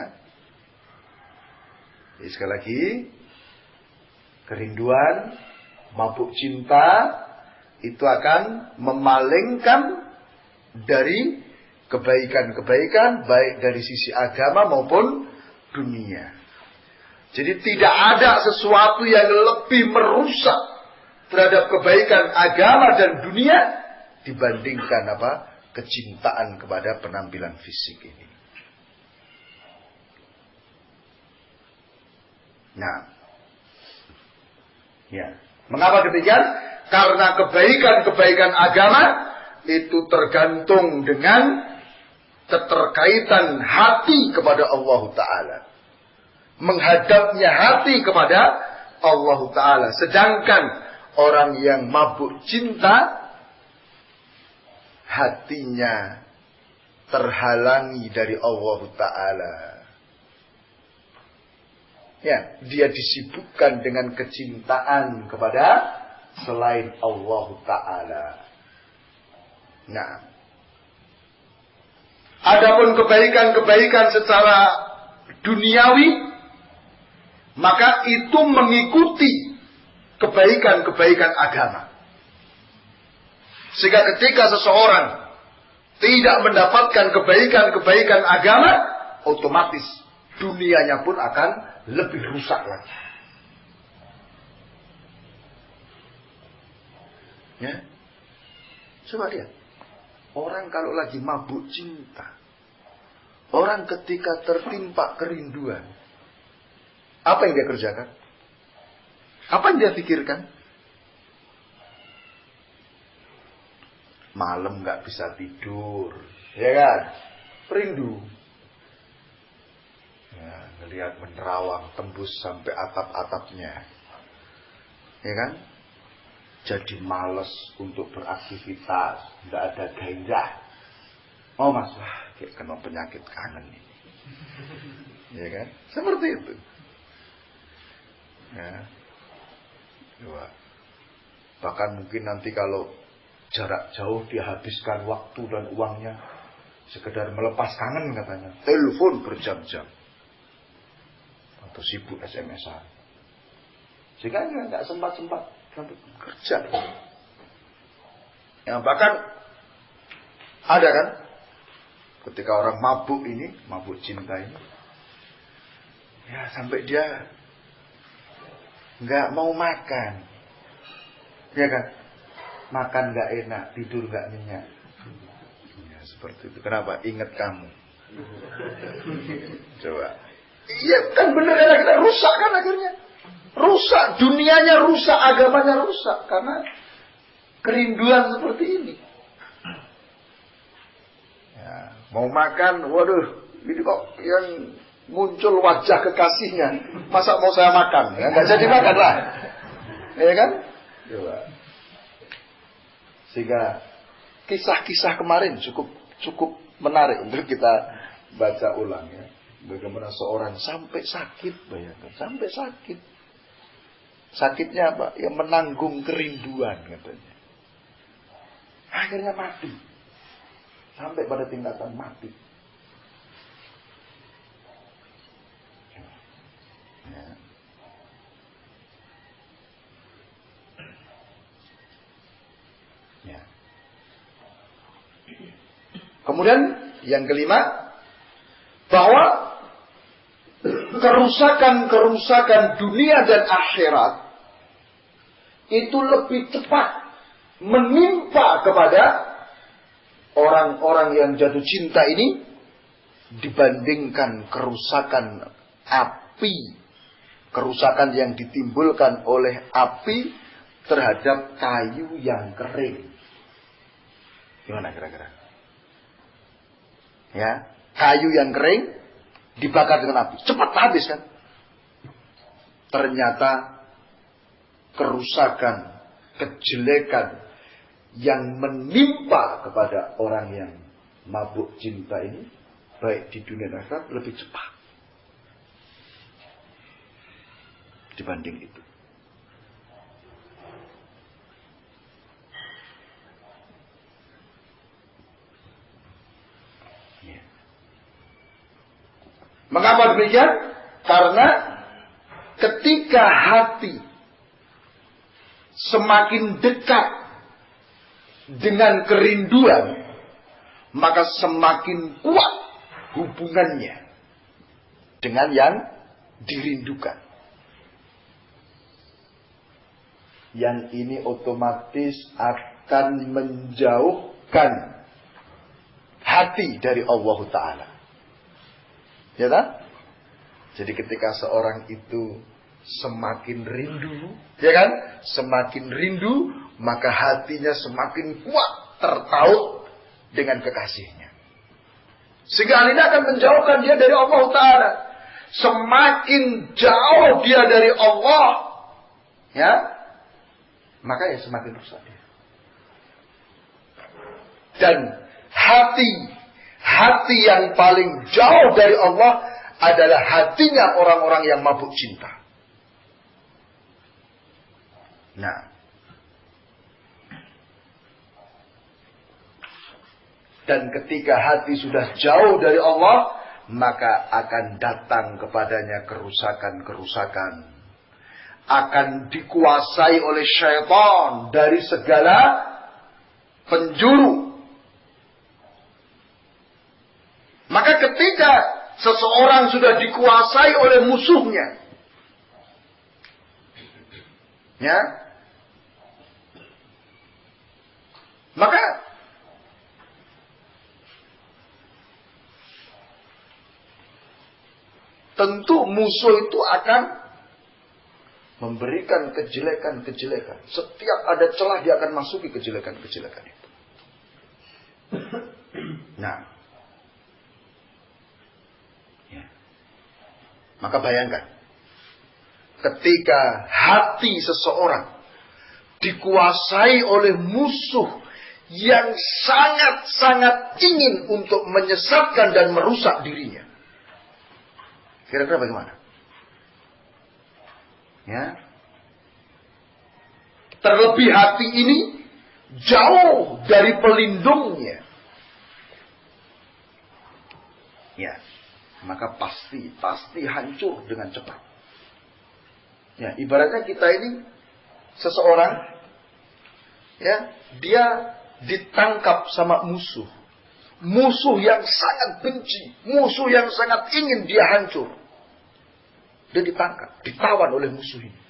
Jadi sekali lagi, kerinduan, mabuk cinta itu akan memalingkan dari kebaikan-kebaikan baik dari sisi agama maupun dunia. Jadi tidak ada sesuatu yang lebih merusak terhadap kebaikan agama dan dunia dibandingkan kecintaan kepada penampilan fisik ini. Nah, ya, mengapa demikian? Karena kebaikan-kebaikan agama itu tergantung dengan keterkaitan hati kepada Allah Ta'ala. Menghadapnya hati kepada Allah Ta'ala. Sedangkan orang yang mabuk cinta, hatinya terhalangi dari Allah Ta'ala. Ya, dia disibukkan dengan kecintaan kepada selain Allah Ta'ala. Nah, adapun kebaikan-kebaikan secara duniawi, maka itu mengikuti kebaikan-kebaikan agama. Sehingga ketika seseorang tidak mendapatkan kebaikan-kebaikan agama, otomatis dunianya pun akan lebih rusak lagi. Ya, coba lihat. Orang kalau lagi mabuk cinta, orang ketika tertimpa kerinduan, apa yang dia kerjakan? Apa yang dia pikirkan? Malam nggak bisa tidur, ya kan? Rindu. Ya, ngelihat menerawang tembus sampai atap-atapnya, ya kan? Jadi malas untuk beraktivitas, nggak ada gairah. Oh mas, wah, kayak kena penyakit kangen ini, ya kan? Seperti itu. Ya, coba. Bahkan mungkin nanti kalau jarak jauh dia habiskan waktu dan uangnya sekedar melepas kangen katanya, telepon berjam-jam atau sibuk SMS-an, sehingga nggak sempat kerja. Ya, bahkan ada kan ketika orang mabuk ini, mabuk cinta ini, ya sampai dia nggak mau makan, ya kan? Makan nggak enak, tidur nggak nyenyak. Ya, seperti itu. Kenapa? Ingat kamu. Coba. Iya kan bener ya, kita rusak kan akhirnya. Rusak, dunianya rusak, agamanya rusak karena kerinduan seperti ini. Ya, mau makan, waduh, ini kok yang muncul wajah kekasihnya. Masa mau saya makan? Ya, nggak jadi makan lah. Ya kan? Coba. Sehingga kisah-kisah kemarin cukup menarik untuk kita baca ulang ya. Bagaimana seorang sampai sakit, bayangkan, sampai sakit. Sakitnya apa? Ya menanggung kerinduan katanya. Akhirnya mati. Sampai pada tingkatan mati. Ya. Ya. Kemudian yang kelima, bahwa kerusakan dunia dan akhirat itu lebih cepat menimpa kepada orang-orang yang jatuh cinta ini dibandingkan kerusakan api, kerusakan yang ditimbulkan oleh api terhadap kayu yang kering. Gimana kira-kira? Ya, kayu yang kering dibakar dengan api, cepat habis kan? Ternyata kerusakan, kejelekan yang menimpa kepada orang yang mabuk cinta ini, baik di dunia dan akhirat, lebih cepat dibanding itu. Mengapa demikian? Karena ketika hati semakin dekat dengan kerinduan, maka semakin kuat hubungannya dengan yang dirindukan. Yang ini otomatis akan menjauhkan hati dari Allah Ta'ala. Ya kan? Jadi ketika seorang itu semakin rindu, ya kan? Semakin rindu, maka hatinya semakin kuat tertaut dengan kekasihnya. Sehingga hal ini akan menjauhkan dia dari Allah Ta'ala. Semakin jauh dia dari Allah, ya, maka ya semakin rusak dia. Dan hati yang paling jauh dari Allah adalah hatinya orang-orang yang mabuk cinta. Nah, dan ketika hati sudah jauh dari Allah, maka akan datang kepadanya kerusakan-kerusakan. Akan dikuasai oleh syaitan dari segala penjuru. Maka ketika seseorang sudah dikuasai oleh musuhnya, ya, maka tentu musuh itu akan memberikan kejelekan-kejelekan. Setiap ada celah dia akan masuki kejelekan-kejelekan itu. Nah, ya. Maka bayangkan, ketika hati seseorang dikuasai oleh musuh yang sangat-sangat ingin untuk menyesatkan dan merusak dirinya, kira-kira bagaimana? Ya. Terlebih hati ini jauh dari pelindungnya. Ya. Maka pasti hancur dengan cepat. Ya, ibaratnya kita ini seseorang, ya, dia ditangkap sama musuh. Musuh yang sangat benci, musuh yang sangat ingin dia hancur. Dia ditangkap, ditawan oleh musuh ini.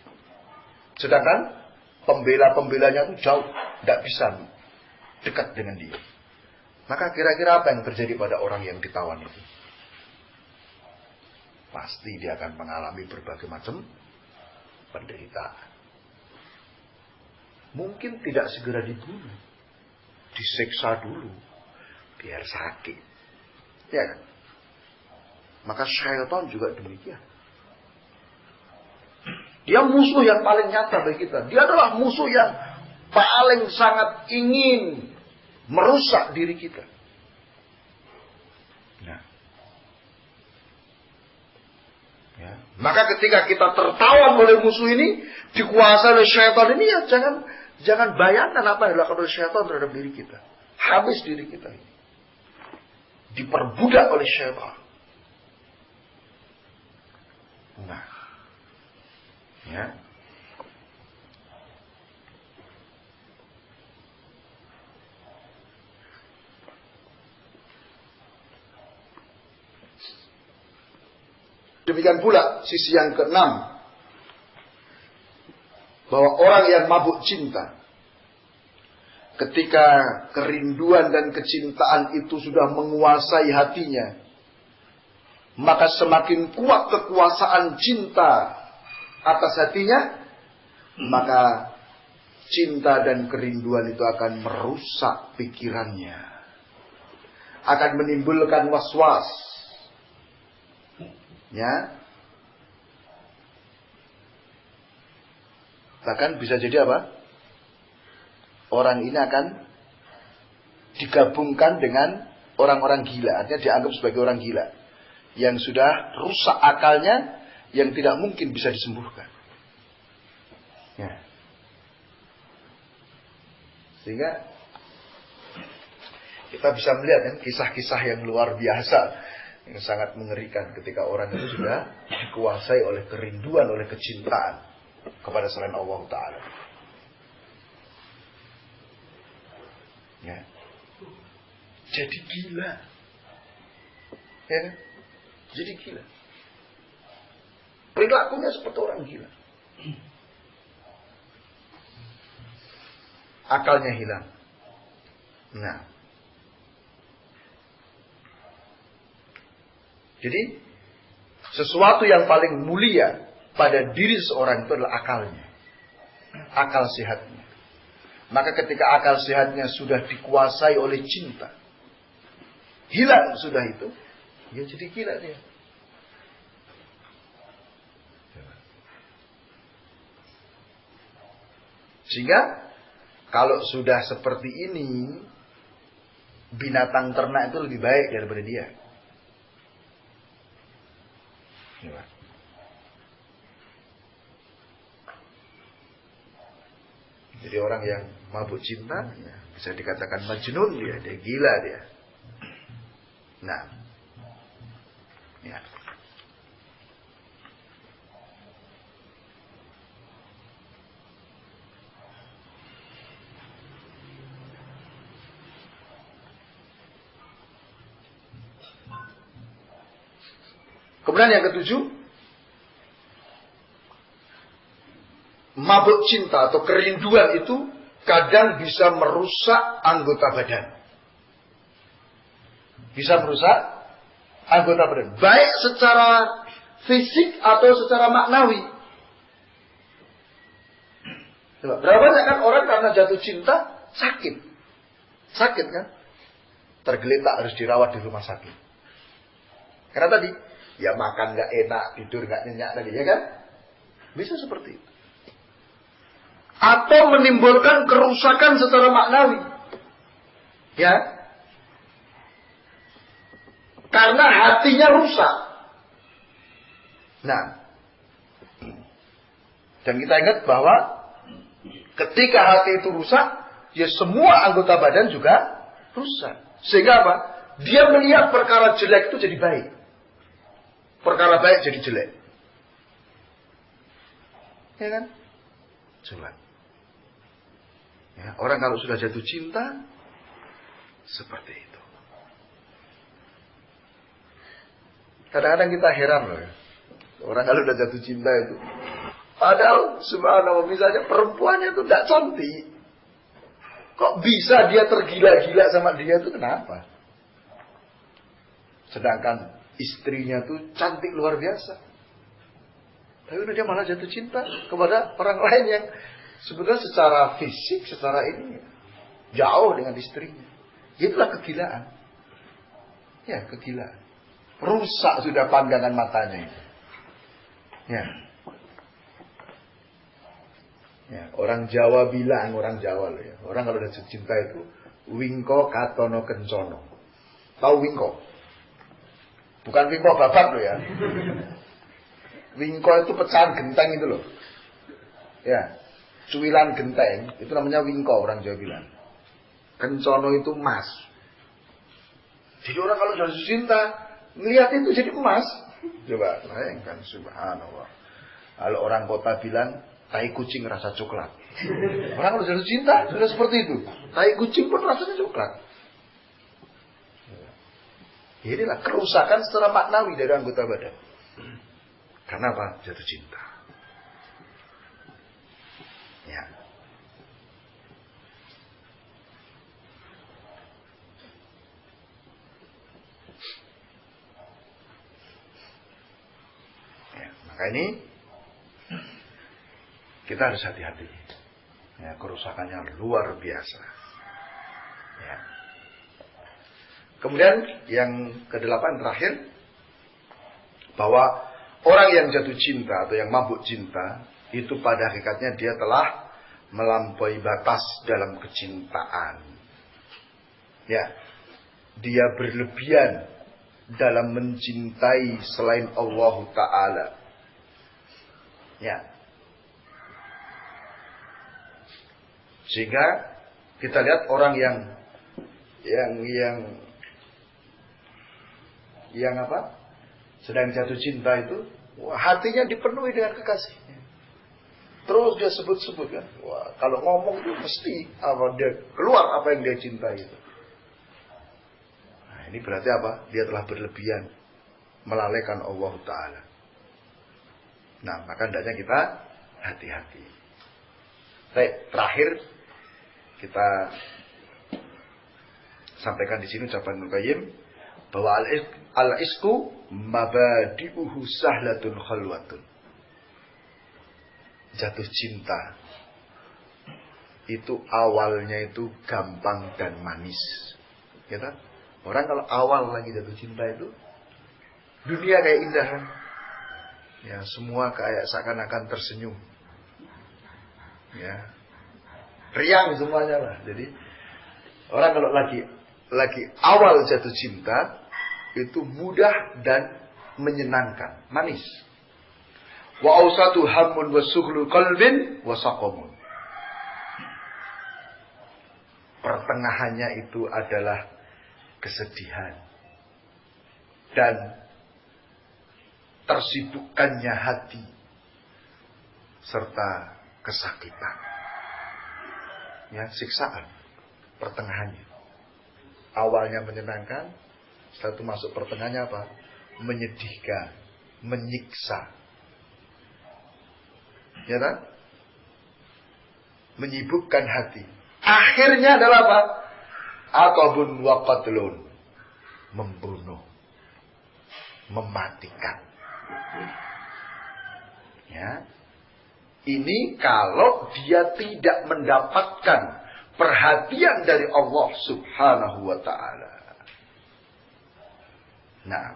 Sedangkan pembela-pembelanya itu jauh, tidak bisa dekat dengan dia. Maka kira-kira apa yang terjadi pada orang yang ditawan itu? Pasti dia akan mengalami berbagai macam penderitaan. Mungkin tidak segera dibunuh, disiksa dulu, biar sakit. Ya kan? Maka syaitan juga demikian. Dia musuh yang paling nyata bagi kita. Dia adalah musuh yang paling sangat ingin merusak diri kita. Nah. Ya. Maka ketika kita tertawan oleh musuh ini, dikuasai oleh syaitan ini, ya jangan bayangkan apa yang dilakukan oleh syaitan terhadap diri kita. Habis diri kita ini. Diperbudak oleh syaitan. Nah. Ya. Demikian pula sisi yang keenam, bahwa orang yang mabuk cinta, ketika kerinduan dan kecintaan itu sudah menguasai hatinya, maka semakin kuat kekuasaan cinta atas hatinya, maka cinta dan kerinduan itu akan merusak pikirannya, akan menimbulkan was-was, ya. Bahkan bisa jadi apa? Orang ini akan digabungkan dengan orang-orang gila, artinya dianggap sebagai orang gila yang sudah rusak akalnya, yang tidak mungkin bisa disembuhkan. Ya. Sehingga kita bisa melihat kan kisah-kisah yang luar biasa, yang sangat mengerikan ketika orang itu sudah dikuasai oleh kerinduan, oleh kecintaan kepada selain Allah Ta'ala. Ya. Jadi gila. Ya kan? Jadi gila. Perilakunya seperti orang gila. Akalnya hilang. Nah. Jadi, sesuatu yang paling mulia pada diri seorang itu adalah akalnya. Akal sehatnya. Maka ketika akal sehatnya sudah dikuasai oleh cinta, hilang sudah itu, ya jadi gila dia. Sehingga kalau sudah seperti ini, binatang ternak itu lebih baik daripada dia. Ya. Jadi orang yang mabuk cinta, ya, bisa dikatakan majnun dia gila dia. Nah, ya. Kemudian yang ketujuh, mabuk cinta atau kerinduan itu kadang bisa merusak anggota badan. Bisa merusak anggota badan. Baik secara fisik atau secara maknawi. Berapa banyak kan orang karena jatuh cinta sakit. Sakit kan? Tergeletak harus dirawat di rumah sakit. Karena tadi, ya makan gak enak, tidur gak nyenyak tadi, ya kan? Bisa seperti itu. Atau menimbulkan kerusakan secara maknawi. Ya. Karena hatinya rusak. Nah. Dan kita ingat bahwa ketika hati itu rusak, ya semua anggota badan juga rusak. Sehingga apa? Dia melihat perkara jelek itu jadi baik. Perkara baik jadi jelek. Ya kan? Coba. Ya, orang kalau sudah jatuh cinta seperti itu. Kadang-kadang kita heran loh ya. Orang kalau sudah jatuh cinta itu, padahal subhanallah misalnya perempuannya itu tidak cantik, kok bisa dia tergila-gila sama dia itu kenapa? Sedangkan istrinya tuh cantik luar biasa. Tapi dia malah jatuh cinta kepada orang lain yang sebenarnya secara fisik, secara ini jauh dengan istrinya. Itulah kegilaan. Ya, kegilaan. Rusak sudah pandangan matanya itu. Ya. Ya, orang Jawa bilang, orang Jawa loh ya. Orang kalau udah jatuh cinta itu wingko katono kencono. Tahu wingko? Bukan wingko babat loh ya. Wingko itu pecahan genteng itu loh. Ya. Cuilan genteng, itu namanya wingko orang Jawa bilang. Kencono itu emas. Jadi orang kalau jatuh cinta, melihat itu jadi emas. Coba, bayangkan, subhanallah. Kalau orang kota bilang, tai kucing rasa coklat. Orang kalau jatuh cinta, sudah seperti itu. Tai kucing pun rasanya coklat. Inilah kerusakan secara maknawi dari anggota badan. Karena apa? Jatuh cinta. Ya. Ya, maka ini kita harus hati-hati. Ya, kerusakannya luar biasa. Ya. Kemudian yang kedelapan terakhir, bahwa orang yang jatuh cinta atau yang mabuk cinta itu pada hakikatnya dia telah melampaui batas dalam kecintaan. Ya, dia berlebihan dalam mencintai selain Allah Ta'ala. Ya. Sehingga kita lihat orang yang apa? Sedang jatuh cinta itu, wah, hatinya dipenuhi dengan kekasihnya. Terus dia sebut-sebut kan. Wah, kalau ngomong itu mesti apa dia keluar apa yang dia cintai itu. Nah, ini berarti apa? Dia telah berlebihan melalaikan Allah Ta'ala. Nah, maka hendaknya kita hati-hati. Baik, terakhir kita sampaikan di sini ucapan Ibnu Qayyim bahwa al-isku mabadi'uhu sahlatun khalwatun. Jatuh cinta itu awalnya itu gampang dan manis. Ya kan? Orang kalau awal lagi jatuh cinta itu, dunia kayak indah kan? Ya, semua kayak seakan-akan tersenyum. Ya. Riang semuanya lah. Jadi orang kalau lagi awal jatuh cinta itu mudah dan menyenangkan, manis. Wa ausatu hammun wa sughlu qalbin wa saqamun. Pertengahannya itu adalah kesedihan dan tersibukkannya hati serta kesakitan. Ya, siksaan pertengahannya. Awalnya menyenangkan, setelah itu masuk pertengahannya apa? Menyedihkan, menyiksa. Ya kan? Menyibukkan hati. Akhirnya adalah apa? Aqabun wa qatlun. Membunuh. Mematikan. Ya. Ini kalau dia tidak mendapatkan perhatian dari Allah Subhanahu wa ta'ala. Nah,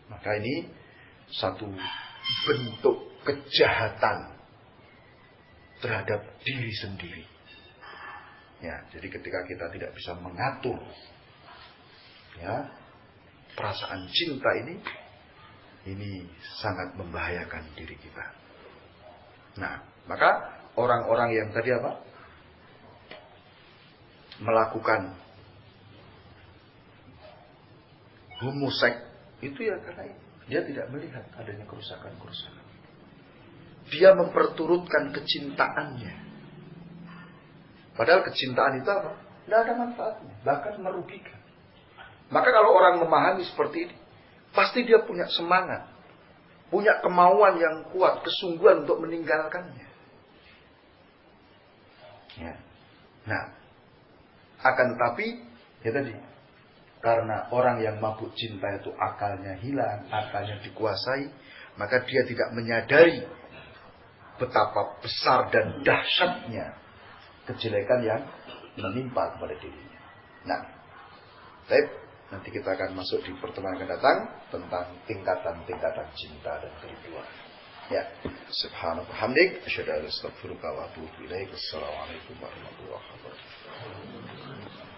maka ini satu bentuk kejahatan terhadap diri sendiri. Ya, jadi ketika kita tidak bisa mengatur ya perasaan cinta ini sangat membahayakan diri kita. Nah, maka orang-orang yang tadi apa? Melakukan homoseks itu ya karena dia tidak melihat adanya kerusakan-kerusakan. Dia memperturutkan kecintaannya. Padahal kecintaan itu apa? Tidak ada manfaatnya, bahkan merugikan. Maka kalau orang memahami seperti ini, pasti dia punya semangat, punya kemauan yang kuat, kesungguhan untuk meninggalkannya. Ya. Nah, akan tetapi ya tadi, karena orang yang mabuk cinta itu akalnya hilang, akalnya dikuasai, maka dia tidak menyadari betapa besar dan dahsyatnya kejelekan yang menimpa kepada dirinya. Nah, baik, nanti kita akan masuk di pertemuan akan datang tentang tingkatan-tingkatan cinta dan kerinduan. Ya, subhanallah hamdik, asyhadu an la ilaha illa anta astaghfiruka wa atubu ilaik. Assalamualaikum warahmatullahi wabarakatuh.